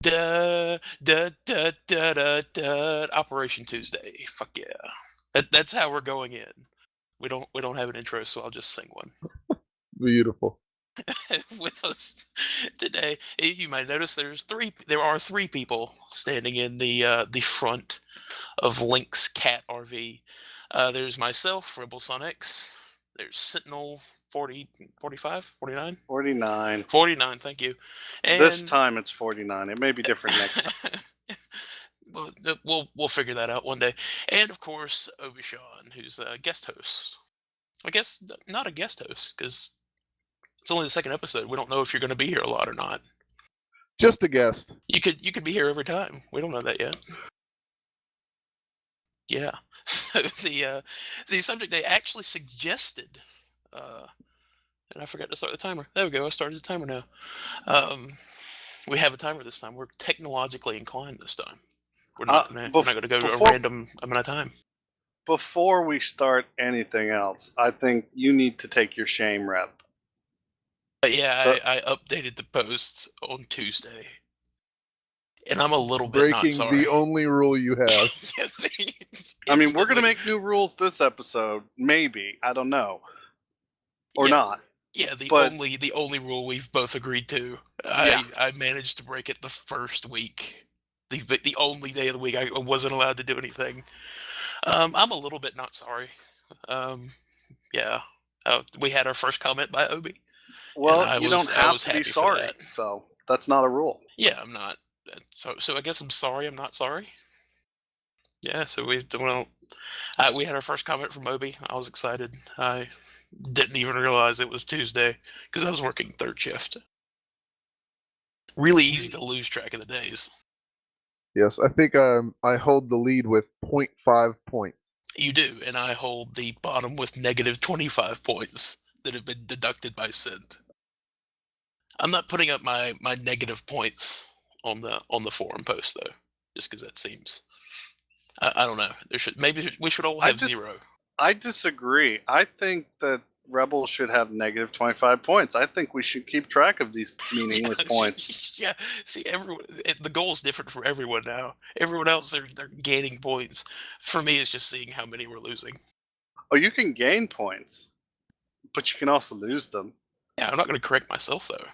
Da, da, da, da, da, da. Operation Tuesday. Fuck yeah. That's how we're going in. We don't have an intro, so I'll just sing one. Beautiful. With us today, you might notice there are three people standing in the front of Link's cat RV. There's myself, Rebel Sonics. There's Sentinel 40, 45, 49? 49. 49, thank you. This And time it's 49. It may be different next time. we'll figure that out one day. And of course, ObiShawn, who's a guest host. I guess not a guest host because it's only the second episode. We don't know if you're going to be here a lot or not. Just a guest. You could be here every time. We don't know that yet. Yeah. So the subject they actually suggested, and I forgot to start the timer. There we go. I started the timer now. We have a timer this time. We're technologically inclined this time. We're not going to go to a random amount of time. Before we start anything else, I think you need to take your shame rep. I updated the post on Tuesday. And I'm a little bit not sorry. Breaking the only rule you have. I mean, we're going to make new rules this episode. Maybe. I don't know. Or not. Yeah, the only rule we've both agreed to. I managed to break it the first week. The only day of the week I wasn't allowed to do anything. I'm a little bit not sorry. We had our first comment by Obi. Well, you don't have to be sorry, so that's not a rule. Yeah, I'm not. So I guess I'm sorry I'm not sorry. Yeah, so we had our first comment from Obi. I was excited. I didn't even realize it was Tuesday because I was working third shift. Really easy to lose track of the days. Yes, I think I hold the lead with 0.5 points. You do, and I hold the bottom with negative 25 points that have been deducted by Send. I'm not putting up my negative points on the forum post though, just because that seems. I don't know. We should all have 0. I disagree. I think that Rebel should have negative 25 points. I think we should keep track of these meaningless points. Yeah. See, the goal is different for everyone now. Everyone else, they're gaining points. For me, it's just seeing how many we're losing. Oh, you can gain points, but you can also lose them. Yeah, I'm not going to correct myself, though.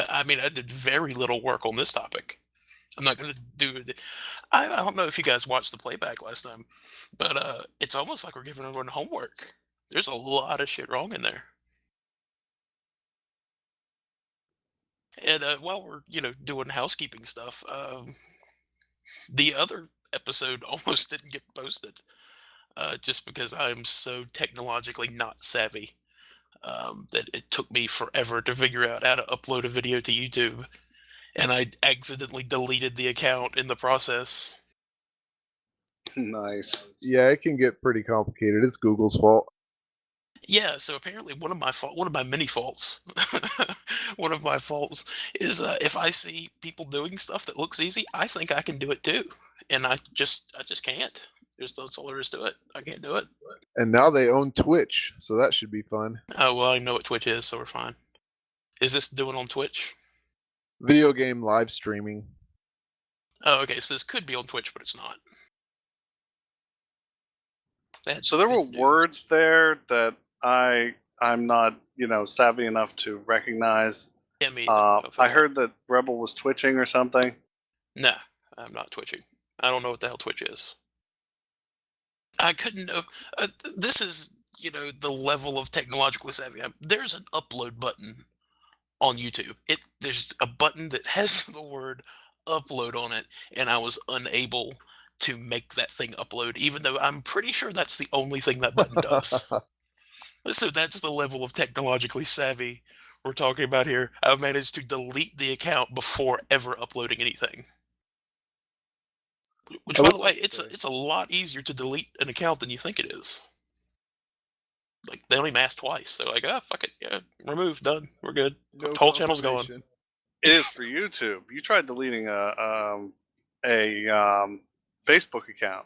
I mean, I did very little work on this topic. I'm not going to do it. I don't know if you guys watched the playback last time, but it's almost like we're giving everyone homework. There's a lot of shit wrong in there. And while we're, doing housekeeping stuff, the other episode almost didn't get posted just because I'm so technologically not savvy that it took me forever to figure out how to upload a video to YouTube. And I accidentally deleted the account in the process. Nice. Yeah, it can get pretty complicated. It's Google's fault. Yeah, so apparently one of my many faults, one of my faults is if I see people doing stuff that looks easy, I think I can do it too, and I just can't. That's all there is to it. I can't do it. And now they own Twitch, so that should be fun. Oh well, I know what Twitch is, so we're fine. Is this doing on Twitch? Video game live streaming. Oh, okay. So this could be on Twitch, but it's not. So there were words there that I'm not, savvy enough to recognize. Yeah, me. I heard that Rebel was twitching or something. No, I'm not twitching. I don't know what the hell Twitch is. I couldn't know. This is, the level of technological savvy. There's an upload button on YouTube. There's a button that has the word upload on it, and I was unable to make that thing upload, even though I'm pretty sure that's the only thing that button does. So that's the level of technologically savvy we're talking about here. I've managed to delete the account before ever uploading anything. Which, by the way, it's a lot easier to delete an account than you think it is. Like, they only mask twice, so fuck it, yeah, remove, done, we're good. The whole channel's gone. It is for YouTube. You tried deleting a Facebook account.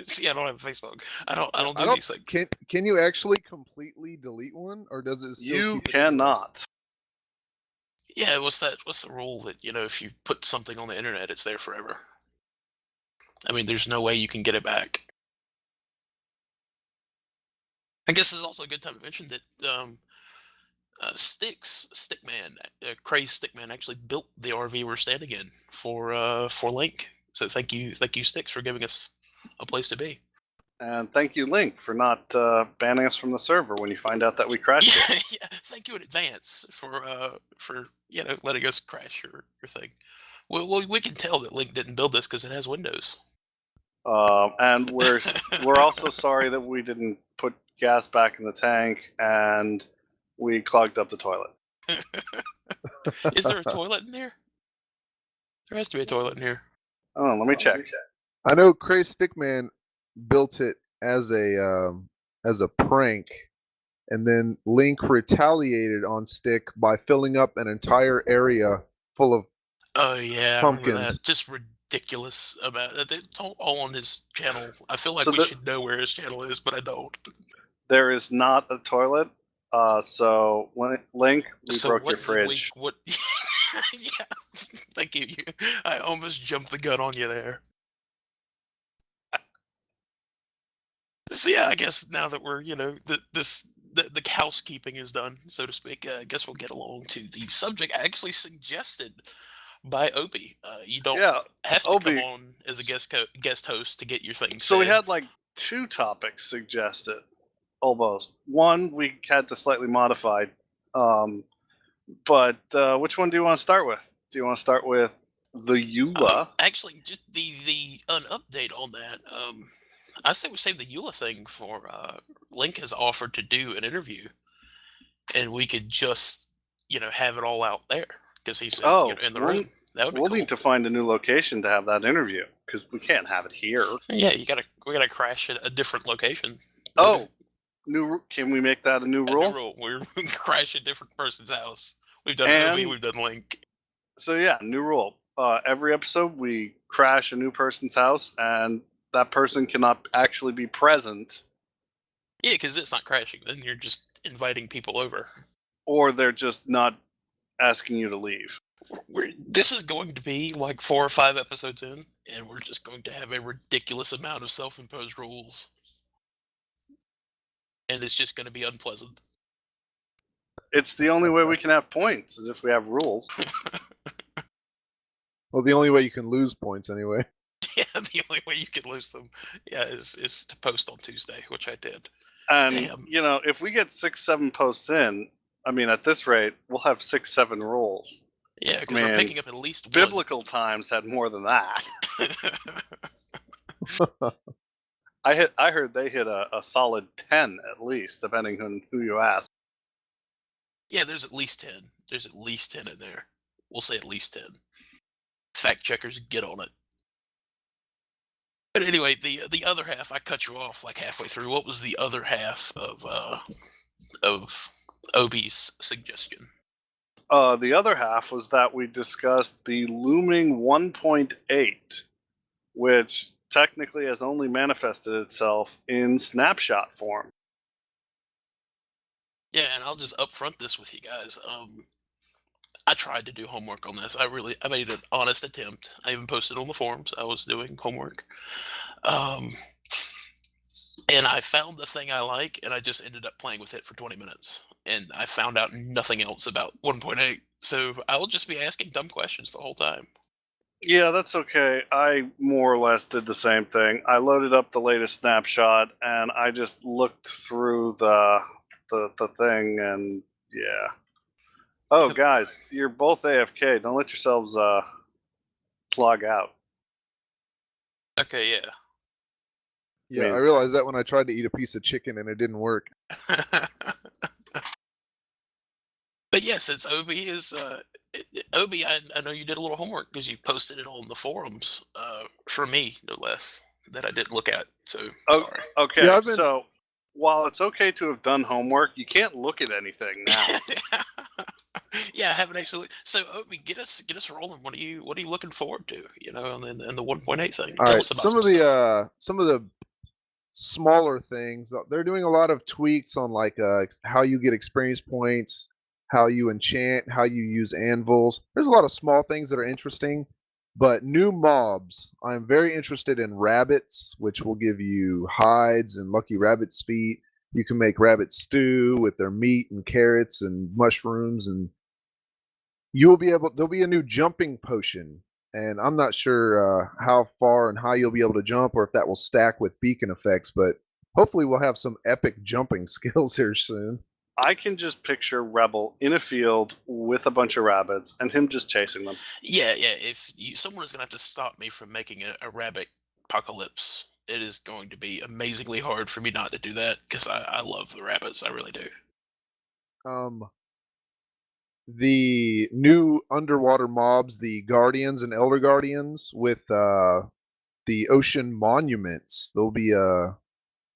See, I don't have a Facebook. I don't do these things. Can you actually completely delete one, or does it still? You cannot. Yeah, what's the rule that, if you put something on the internet, it's there forever? I mean, there's no way you can get it back. I guess this is also a good time to mention that Stickman, Crazed Stickman actually built the RV we're standing in for Link. So thank you, Sticks, for giving us a place to be. And thank you, Link, for not banning us from the server when you find out that we crashed it. Yeah, thank you in advance for letting us crash your thing. Well, we can tell that Link didn't build this because it has Windows. And we're also sorry that we didn't put gas back in the tank and we clogged up the toilet. Is there a toilet in here? There has to be a toilet in here. Oh, let me check. I know Crazy Stickman built it as a prank, and then Link retaliated on Stick by filling up an entire area full of Oh yeah, I remember pumpkins. that. Just ridiculous about it. It's all on his channel. I feel like So we should know where his channel is, but I don't. There is not a toilet. So Link, we broke your fridge. What? Yeah, thank you. I almost jumped the gun on you there. So yeah, I guess now that we're the housekeeping is done, so to speak, I guess we'll get along to the subject actually suggested by Obi. You don't have to come on as a guest host to get your thing. So we had like 2 topics suggested, almost. One we had to slightly modify, but which one do you want to start with? Do you want to start with the EULA? Actually, just an update on that. I say we save the EULA thing for Link has offered to do an interview, and we could just have it all out there because he's in the room. That would be cool. Need to find a new location to have that interview because we can't have it here. Yeah, we gotta crash at a different location. Oh, can we make that a new rule? New rule. We're crash a different person's house. We've done Obi, we've done Link. So yeah, new rule. Every episode we crash a new person's house, and that person cannot actually be present. Yeah, because it's not crashing. Then you're just inviting people over. Or they're just not asking you to leave. This is going to be like 4 or 5 episodes in, and we're just going to have a ridiculous amount of self-imposed rules. And it's just going to be unpleasant. It's the only way we can have points, is if we have rules. Well, the only way you can lose points anyway. Yeah, the only way you can lose them, is to post on Tuesday, which I did. And if we get 6-7 posts in, I mean, at this rate, we'll have 6-7 rules. Yeah, because we're picking up at least one. Biblical times had more than that. I heard they hit a solid 10 at least, depending on who you ask. Yeah, there's at least 10. There's at least 10 in there. We'll say at least 10. Fact checkers, get on it. But anyway, the other half, I cut you off like halfway through. What was the other half of Obi's suggestion? The other half was that we discussed the looming 1.8, which technically has only manifested itself in snapshot form. Yeah, and I'll just upfront this with you guys. I tried to do homework on this. I made an honest attempt. I even posted on the forums. I was doing homework. And I found the thing I like, and I just ended up playing with it for 20 minutes. And I found out nothing else about 1.8. So I will just be asking dumb questions the whole time. Yeah, that's okay. I more or less did the same thing. I loaded up the latest snapshot, and I just looked through the thing, and yeah. Oh, guys, you're both AFK. Don't let yourselves log out. Okay, yeah. Yeah, I realized that when I tried to eat a piece of chicken and it didn't work. But yes, it's Obi is Obi. I know you did a little homework because you posted it on the forums for me, no less, that I didn't look at. So sorry. Okay, yeah, so while it's okay to have done homework, you can't look at anything now. Yeah, I haven't actually. So Obi, get us rolling. What are you looking forward to? In the 1.8 thing. All right, some of the smaller things. They're doing a lot of tweaks on like how you get experience points, how you enchant, how you use anvils. There's a lot of small things that are interesting, but new mobs. I'm very interested in rabbits, which will give you hides and lucky rabbit's feet. You can make rabbit stew with their meat and carrots and mushrooms, and you'll be able. There'll be a new jumping potion, and I'm not sure how far and how you'll be able to jump, or if that will stack with beacon effects. But hopefully, we'll have some epic jumping skills here soon. I can just picture Rebel in a field with a bunch of rabbits and him just chasing them. Yeah, yeah. If someone is gonna have to stop me from making a rabbit apocalypse, it is going to be amazingly hard for me not to do that because I love the rabbits. I really do. Um, the new underwater mobs, the Guardians and Elder Guardians, with the ocean monuments. There'll be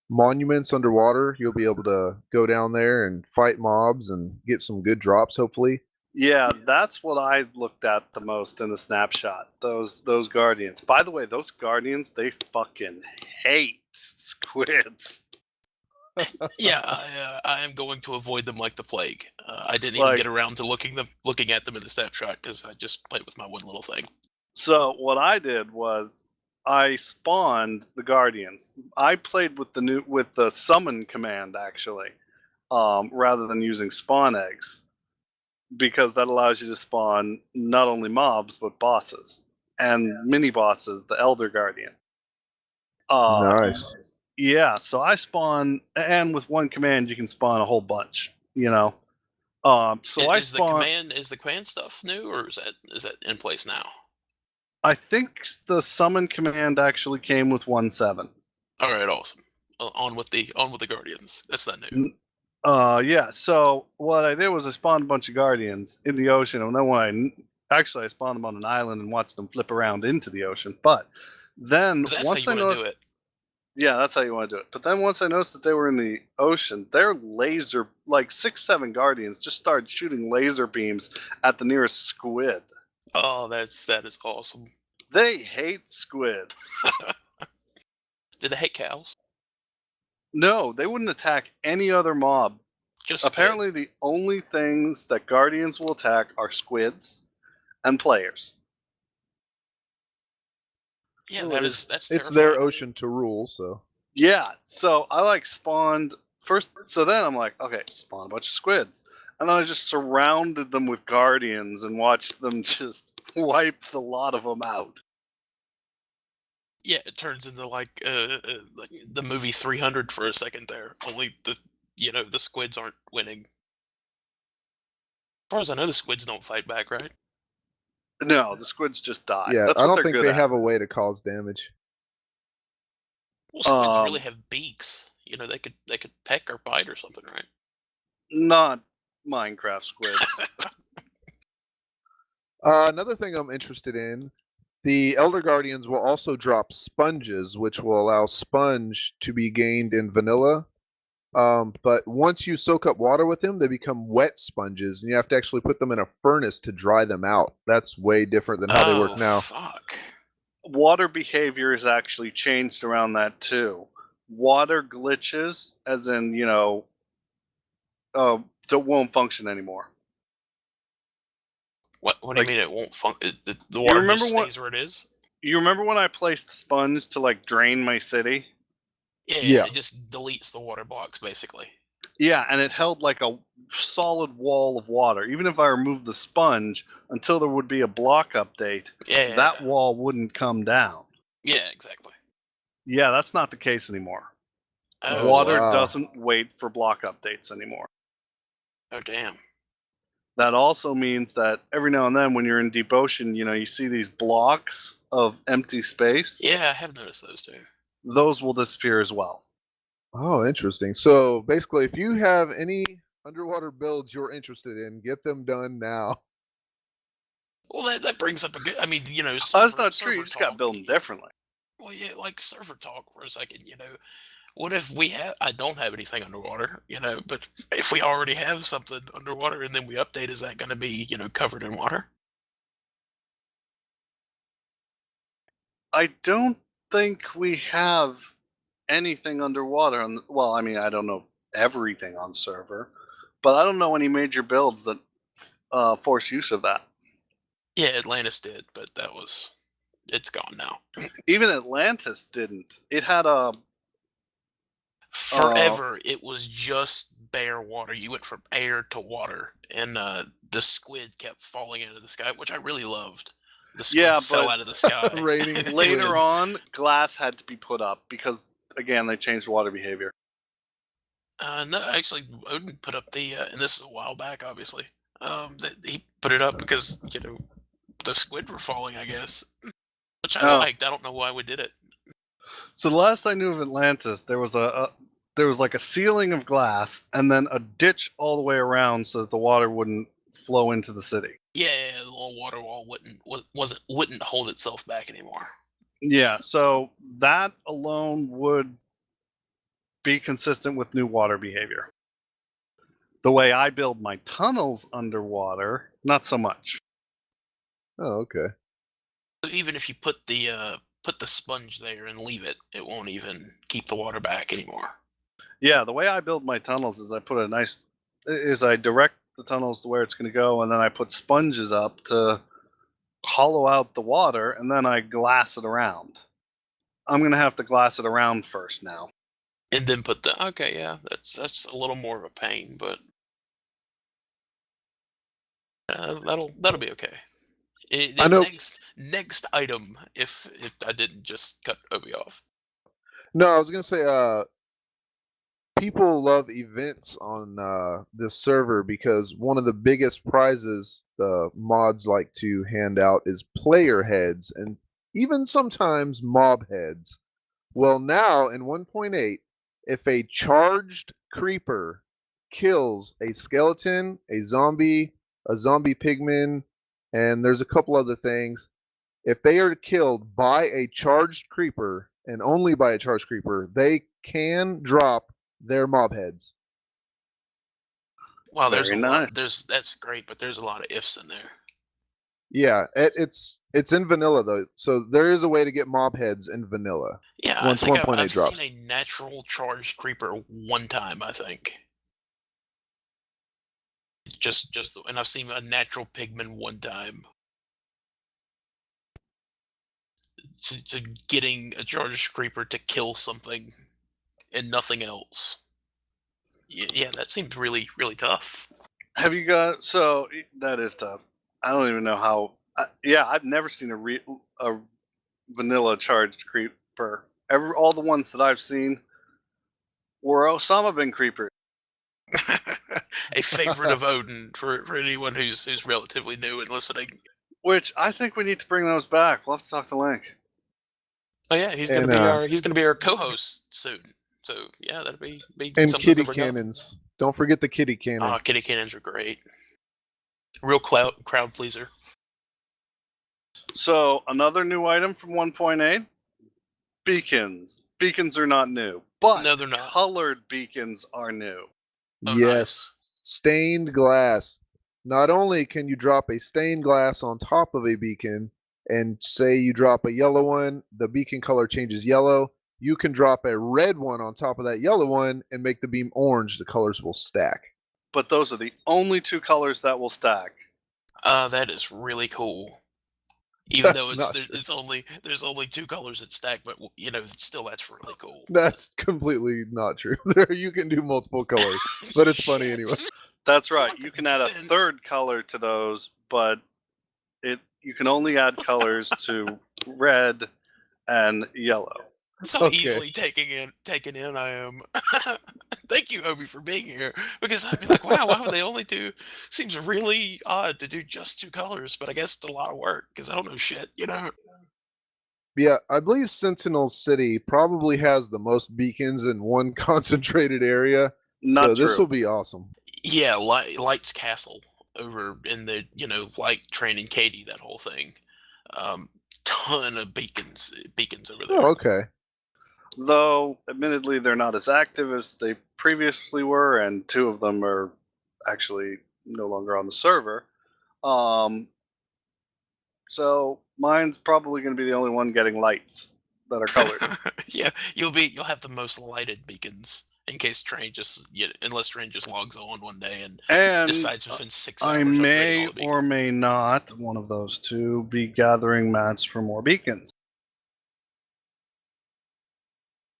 monuments underwater. You'll be able to go down there and fight mobs and get some good drops, hopefully. Yeah, that's what I looked at the most in the snapshot. Those Guardians. By the way, those Guardians, they fucking hate squids. Yeah, I am going to avoid them like the plague. I didn't even get around to looking at them in the snapshot because I just played with my one little thing. So what I did was I spawned the Guardians. I played with the summon command actually, rather than using spawn eggs, because that allows you to spawn not only mobs but bosses and mini bosses, the Elder Guardian. Nice. Yeah, so I spawn, and with one command you can spawn a whole bunch. So I spawn. Is the command stuff new, or is that in place now? I think the summon command actually came with 1.7. All right, awesome. On with the Guardians. That's not new. Yeah. So what I did was I spawned a bunch of Guardians in the ocean, and then I spawned them on an island and watched them flip around into the ocean. But then once I noticed, yeah, that's how you want to do it. But then once I noticed that they were in the ocean, their laser, like 6-7 Guardians, just started shooting laser beams at the nearest squid. Oh, that is awesome. They hate squids. Do they hate cows? No, they wouldn't attack any other mob. Just apparently the only things that Guardians will attack are squids and players. Yeah, that's it's their ocean to rule, so. Yeah, so I spawned first. So then I'm like, okay, spawn a bunch of squids, and then I just surrounded them with Guardians and watched them just wipe the lot of them out. Yeah, it turns into like the movie 300 for a second there. Only the squids aren't winning. As far as I know, the squids don't fight back, right? No, the squids just die. Yeah, That's I what don't think they're they good have at. a way to cause damage. Well, squids really have beaks. They could peck or bite or something, right? Not Minecraft squids. Another thing I'm interested in, the Elder Guardians will also drop sponges, which will allow sponge to be gained in vanilla. But once you soak up water with them, they become wet sponges, and you have to actually put them in a furnace to dry them out. That's way different than how they work now. Fuck. Water behavior is actually changed around that too. Water glitches, as in, won't function anymore. What do you mean it won't function? The water just stays where it is? You remember when I placed sponge to drain my city? Yeah, it just deletes the water blocks, basically. Yeah, and it held like a solid wall of water. Even if I removed the sponge, until there would be a block update, that wall wouldn't come down. Yeah, exactly. Yeah, that's not the case anymore. Oh, water doesn't wait for block updates anymore. Oh, damn. That also means that every now and then when you're in deep ocean, you see these blocks of empty space. Yeah, I have noticed those too. Those will disappear as well. Oh, interesting. So basically, if you have any underwater builds you're interested in, get them done now. Well, that brings up a good. I mean, that's not true. You just got to build them differently. Well, yeah, like server talk for a second. What if I don't have anything underwater, but if we already have something underwater and then we update, is that going to be, covered in water? I don't think we have anything underwater. Well, I mean, I don't know everything on server, But I don't know any major builds that force use of that. Yeah, Atlantis did, but it's gone now. Even Atlantis didn't. It had a Forever, it was just bare water. You went from air to water, and the squid kept falling out of the sky, which I really loved. The squid fell out of the sky. Raining later squids. on, glass had to be put up because, again, they changed water behavior. No, actually, Odin put up and this is a while back, obviously. He put it up because the squid were falling, I guess, which I liked. I don't know why we did it. So the last I knew of Atlantis, there was like a ceiling of glass and then a ditch all the way around so that the water wouldn't flow into the city. Yeah, the little water wall wouldn't hold itself back anymore. Yeah, so that alone would be consistent with new water behavior. The way I build my tunnels underwater, not so much. Oh, okay. So even if you put the sponge there and leave it, it won't even keep the water back anymore. Yeah, the way I build my tunnels is I direct the tunnels to where it's going to go, and then I put sponges up to hollow out the water, and then I glass it around. I'm going to have to glass it around first now. And then okay, yeah, that's a little more of a pain, but that'll be okay. I know. Next item, if I didn't just cut Obi off. No, I was gonna say, people love events on this server because one of the biggest prizes the mods like to hand out is player heads and even sometimes mob heads. Well, now in 1.8, if a charged creeper kills a skeleton, a zombie pigman, and there's a couple other things, if they are killed by a charged creeper and only by a charged creeper, they can drop their mob heads. Wow, there's a lot. That's great, but there's a lot of ifs in there. Yeah, it's in vanilla though, so there is a way to get mob heads in vanilla. Yeah, once I think 1.8 I've drops. seen a natural charged creeper one time, I think. And I've seen a natural pigman one time. To getting a charged creeper to kill something and nothing else. Yeah, that seems really, really tough. So that is tough. I don't even know how. I've never seen a vanilla charged creeper. All the ones that I've seen were Osama bin creepers. A favorite of Odin for anyone who's relatively new and listening. Which I think we need to bring those back. We'll have to talk to Link. Oh yeah, he's gonna be our co-host soon. So yeah, that'd be and something kitty to bring cannons. Up. Don't forget the kitty cannon. Oh, kitty cannons are great. Real crowd pleaser. So another new item from 1.8: beacons. Beacons are not new, but no, they're not. Colored beacons are new. Oh, yes, nice. Stained glass. Not only can you drop a stained glass on top of a beacon, and say you drop a yellow one, the beacon color changes yellow. You can drop a red one on top of that yellow one and make the beam orange. The colors will stack. But those are the only two colors that will stack. That is really cool. Even though there's only two colors that stack, but still that's really cool. That's completely not true. You can do multiple colors, but it's funny anyway. That's right. You can add a third color to those, but you can only add colors to red and yellow. That's how easily taken in I am. Thank you, Obi, for being here. Because I'd be like, wow, why would they only do? Seems really odd to do just two colors, but I guess it's a lot of work because I don't know shit, Yeah, I believe Sentinel City probably has the most beacons in one concentrated area. So this will be awesome. Yeah, Light's Castle over in the Light Training Katie, that whole thing. Ton of beacons over there. Oh, okay. Though, admittedly, they're not as active as they previously were, and two of them are actually no longer on the server. So mine's probably going to be the only one getting lights that are colored. Yeah, you'll have the most lighted beacons in case Train just unless Train just logs on one day and And decides to spend 6 I hours upgrading may all the or beacons. may not, one of those two, be gathering mats for more beacons.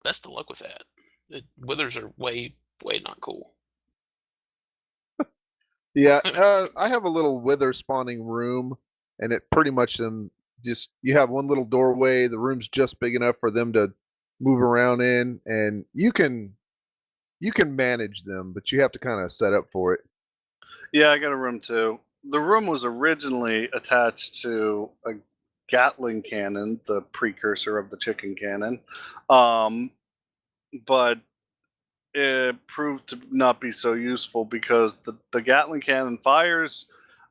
Best of luck with that. The withers are way not cool. Yeah, I have a little wither spawning room, and it pretty much just you have one little doorway. The room's just big enough for them to move around in, and you can manage them, but you have to kind of set up for it. Yeah, I got a room too. The room was originally attached to a Gatling cannon, the precursor of the chicken cannon, but it proved to not be so useful because the Gatling cannon fires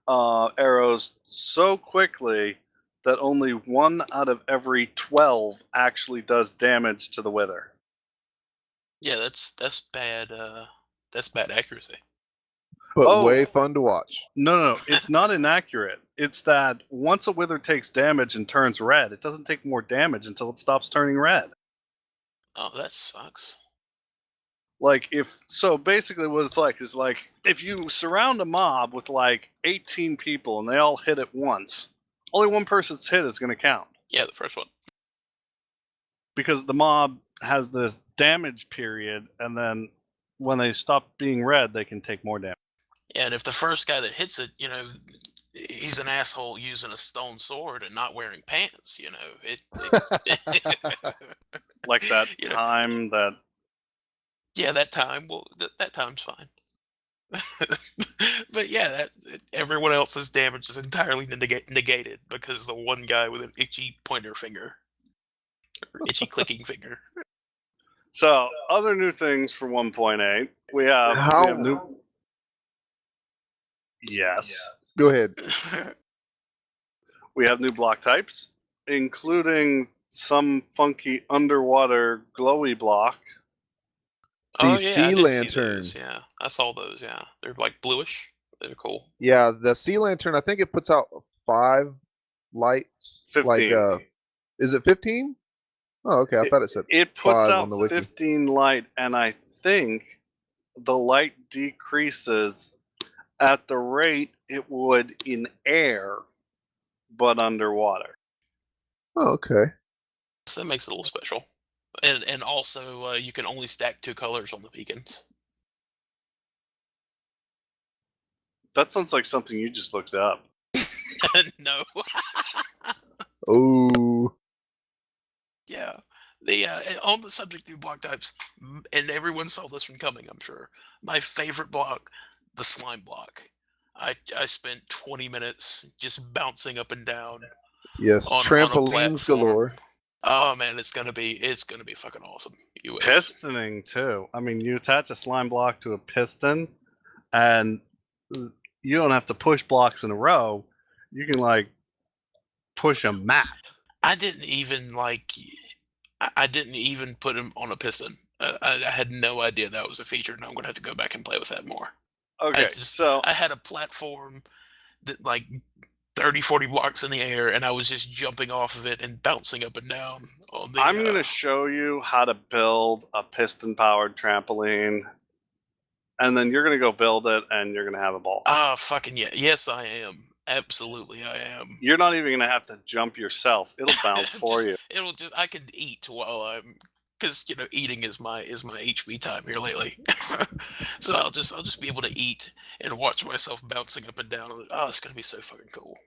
arrows so quickly that only 1 out of every 12 actually does damage to the wither. Yeah, that's bad. That's bad accuracy. But Oh. way fun to watch. No, it's not inaccurate. It's that once a wither takes damage and turns red, it doesn't take more damage until it stops turning red. Oh, that sucks. Like basically what it's like is like if you surround a mob with like 18 people and they all hit at once, only one person's hit is going to count. Yeah, the first one. Because the mob has this damage period, and then when they stop being red, they can take more damage. Yeah, and if the first guy that hits it, he's an asshole using a stone sword and not wearing pants, Like that You know, time that yeah, that time. Well, that time's fine. But yeah, everyone else's damage is entirely negated because the one guy with an itchy pointer finger, or itchy clicking finger. So, other new things for 1.8. We have new. Yes. Go ahead. We have new block types, including some funky underwater glowy block. The Oh yeah, I sea did see lantern. those, yeah, I saw those. Yeah, they're like bluish. They're cool. Yeah, the sea lantern. I think it puts out 5 lights. 15. Like, is it 15? Oh, okay. I thought it said It puts 5 out on the wiki. 15 light, and I think the light decreases at the rate it would in air, but underwater. Oh, okay. So that makes it a little special. And also, you can only stack 2 colors on the beacons. That sounds like something you just looked up. No. Oh. Yeah. The on the subject of block types, and everyone saw this one coming, I'm sure. My favorite block, the slime block. I spent 20 minutes just bouncing up and down. Yes, on a trampolines platform. galore. Oh man, it's gonna be fucking awesome. Pistoning too. I mean, you attach a slime block to a piston, and you don't have to push blocks in a row. You can like push a mat. I didn't even put him on a piston. I had no idea that was a feature, and I'm gonna have to go back and play with that more. Okay, so I had a platform that like 30, 40 blocks in the air, and I was just jumping off of it and bouncing up and down on the. I'm going to show you how to build a piston-powered trampoline, and then you're going to go build it, and you're going to have a ball. Ah, fucking yeah! Yes, I am. Absolutely, I am. You're not even going to have to jump yourself; it'll bounce for you. I can eat while I'm, because eating is my HB time here lately. So I'll just be able to eat and watch myself bouncing up and down. Oh, it's gonna be so fucking cool.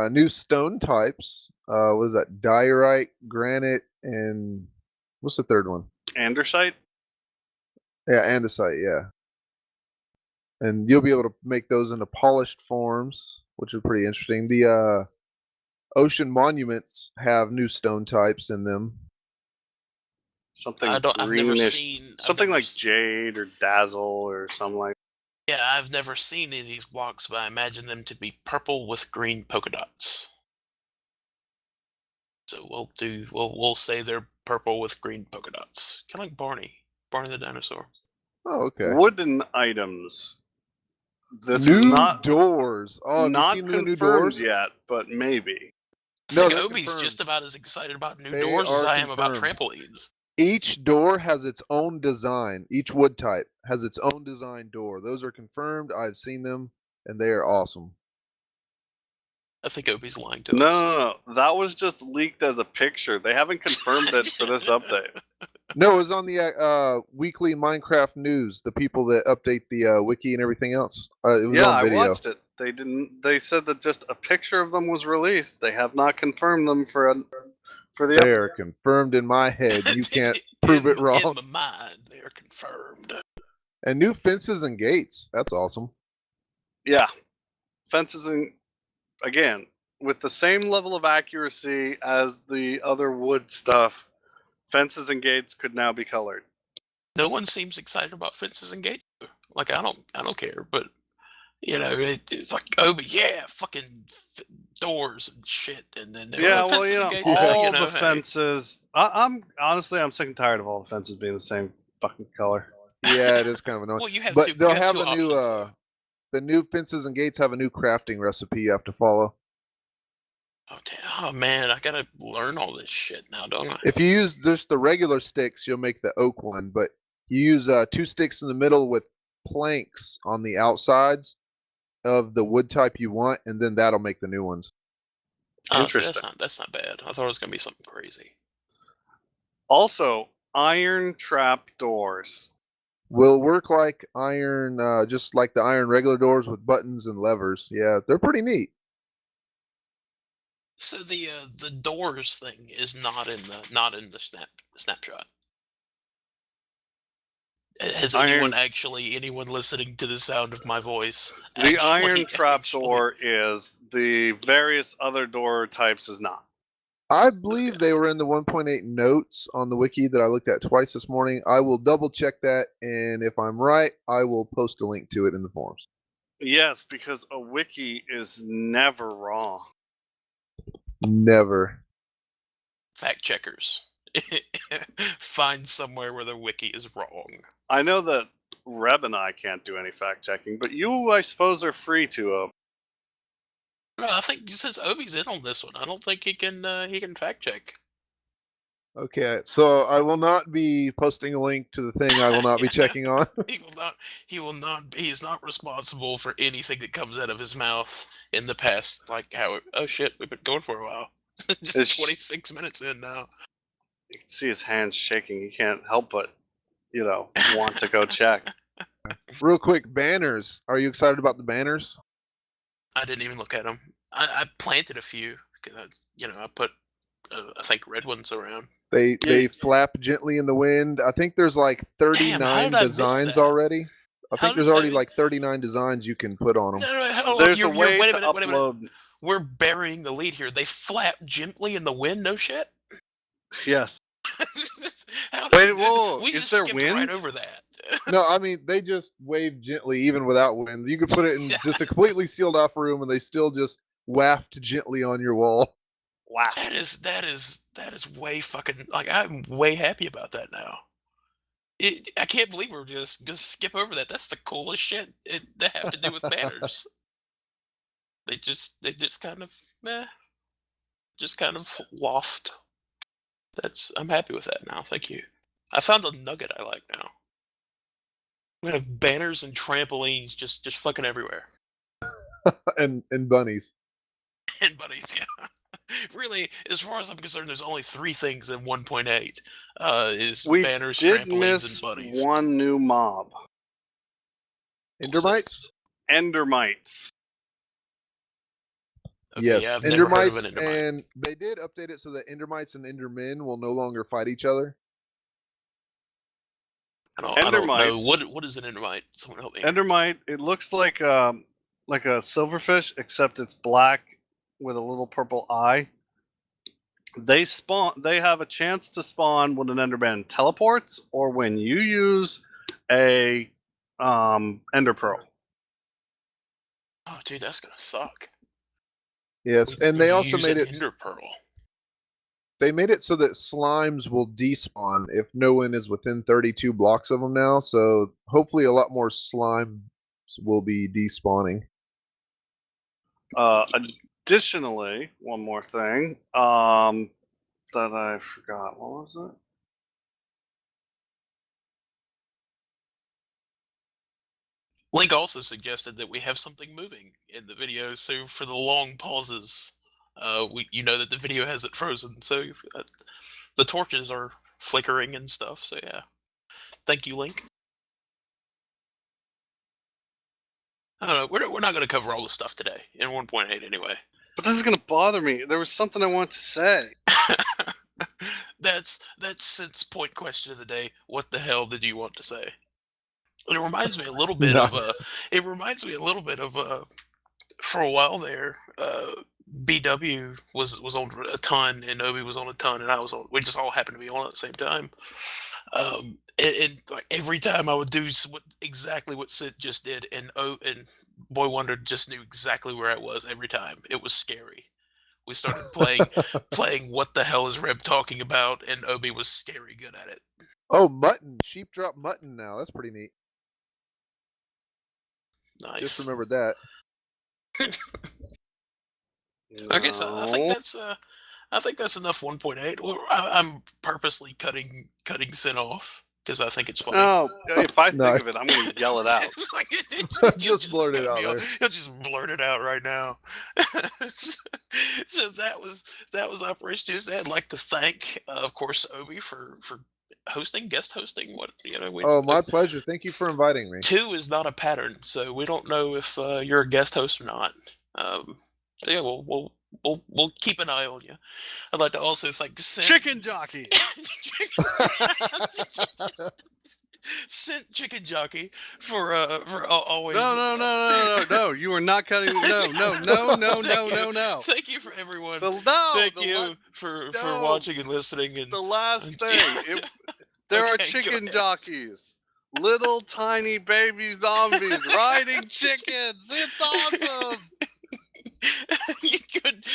New stone types. What is that? Diorite, granite, and what's the third one? Andesite? Yeah, andesite. Yeah. And you'll be able to make those into polished forms, which is pretty interesting. The ocean monuments have new stone types in them. Something I've never seen something like jade or dazzle or something like. Yeah, I've never seen any of these blocks, but I imagine them to be purple with green polka dots. So we'll say they're purple with green polka dots, kind of like Barney the dinosaur. Oh, okay. Wooden items. This new is not doors. Oh, not have you seen the new confirmed doors yet, but maybe. I No, think they're Obi's confirmed. just about as excited about new They doors as are I am about confirmed. trampolines. Each door has its own design. Each wood type has its own design door. Those are confirmed. I've seen them, and they are awesome. I think Obi's lying to No, us. no, that was just leaked as a picture. They haven't confirmed it for this update. No, it was on the weekly Minecraft news. The people that update the wiki and everything else. It was Yeah, on I video. watched it. They didn't. They said that just a picture of them was released. They have not confirmed them for the They update. are confirmed in my head. You can't prove it In wrong. my mind, they are confirmed. And new fences and gates. That's awesome. Yeah, fences and again with the same level of accuracy as the other wood stuff. Fences and gates could now be colored. No one seems excited about fences and gates. Like I don't care, but you know, it's like Obi, yeah, fucking doors and shit, and then Yeah, well, fences you and know, gates, all you know, the hey. fences. I'm honestly, I'm sick and tired of all the fences being the same fucking color. Yeah, it is kind of annoying. Well, you have But two. they'll You have have two a new options, though. the new fences and gates have a new crafting recipe you have to follow. Oh man, I gotta learn all this shit now, don't I? If you use just the regular sticks, you'll make the oak one. But you use 2 sticks in the middle with planks on the outsides of the wood type you want, and then that'll make the new ones. Oh, so Interesting. that's not bad. I thought it was gonna be something crazy. Also, iron trap doors. Will work like iron, just like the iron regular doors with buttons and levers. Yeah, they're pretty neat. So the doors thing is not in the snapshot. Has anyone listening to the sound of my voice? The iron trap actually- door is. The various other door types is not. I believe Okay. they were in the 1.8 notes on the wiki that I looked at twice this morning. I will double check that, and if I'm right, I will post a link to it in the forums. Yes, because a wiki is never wrong. Never. Fact checkers. Find somewhere where the wiki is wrong. I know that Reb and I can't do any fact checking, but you, I suppose, are free to. No, I think since Obi's in on this one, I don't think he can fact check. Okay, so I will not be posting a link to the thing I will not be checking on. He will not. He is not responsible for anything that comes out of his mouth in the past. Like how? Oh shit, we've been going for a while. Just 26 minutes in now. You can see his hands shaking. He can't help but, want to go check. Real quick, banners. Are you excited about the banners? I didn't even look at them. I planted a few. I put I think red ones around. They flap gently in the wind. I think there's like 39 Damn, how did I miss designs that? already. I How think there's did I- already like 39 designs you can put on them. Hold on, There's a way wait to a minute, wait a minute. upload. We're burying the lead here. They flap gently in the wind. No shit. Yes. How Wait, did- whoa, we is just there skipped wind? right over that. No, I mean they just wave gently even without wind. You could put it in just a completely sealed off room and they still just waft gently on your wall. Wow. That is way fucking like I'm way happy about that now. I can't believe we're just gonna skip over that. That's the coolest shit that have to do with banners. They just kind of loft. I'm happy with that now. Thank you. I found a nugget I like now. We have banners and trampolines just fucking everywhere. and bunnies. And buddies, yeah. Really, as far as I'm concerned, there's only 3 things in 1.8. Is We banners, did trampolines, miss and buddies. one new mob. Endermites? Endermites. Okay, yeah, Yes, I've never heard of Endermites, an Endermite. and they did update it so that Endermites and Endermen will no longer fight each other. I don't know. Endermites. What is an Endermite? Someone help me. Endermite. It looks like a silverfish, except it's black with a little purple eye. They spawn. They have a chance to spawn when an Enderman teleports, or when you use a Ender Pearl. Oh, dude, that's gonna suck. Yes, and they also Use made an it. Ender Pearl. They made it so that slimes will despawn if no one is within 32 blocks of them now. So hopefully, a lot more slimes will be despawning. Additionally, one more thing that I forgot. What was it? Link also suggested that we have something moving in the video, so for the long pauses, you know that the video hasn't frozen, so the torches are flickering and stuff. So yeah, thank you, Link. I don't know. We're not going to cover all the stuff today in 1.8 anyway. But this is going to bother me. There was something I want to say. That's Sid's point question of the day. What the hell did you want to say? And it reminds me a little bit of for a while there, BW was on a ton, and Obi was on a ton, and I was on. We just all happened to be on at the same time. And like every time I would do exactly what Sid just did, and Boy Wonder just knew exactly where I was every time. It was scary. We started playing What the Hell is Reb Talking About, and Obi was scary good at it. Oh, mutton. Sheep drop mutton now. That's pretty neat. Nice. Just remembered that. Okay, so I think that's enough 1.8. Well, I'm purposely cutting Sin off because I think it's funny. No, if I think of it, I'm going to yell it out. Just blurt it out there. You'll just blurt it out right now. So that was Operation Tuesday. I'd like to thank, of course, Obi for guest hosting. My pleasure. Thank you for inviting me. 2 is not a pattern, so we don't know if you're a guest host or not. So yeah, we'll keep an eye on you. I'd like to also thank Sin. Chicken Jockey. Sent Chicken Jockey for always. No. You are not cutting. No. Thank you for everyone. Thank you for watching and listening. And the last thing, there are chicken jockeys, little tiny baby zombies riding chickens. It's awesome. You could.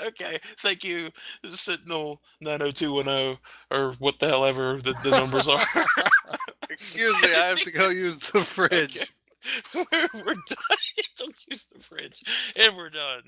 Okay, thank you, Sentinel 90210, or what the hell ever the numbers are. Excuse me, I have to go use the fridge. Okay. We're done. Don't use the fridge, and we're done.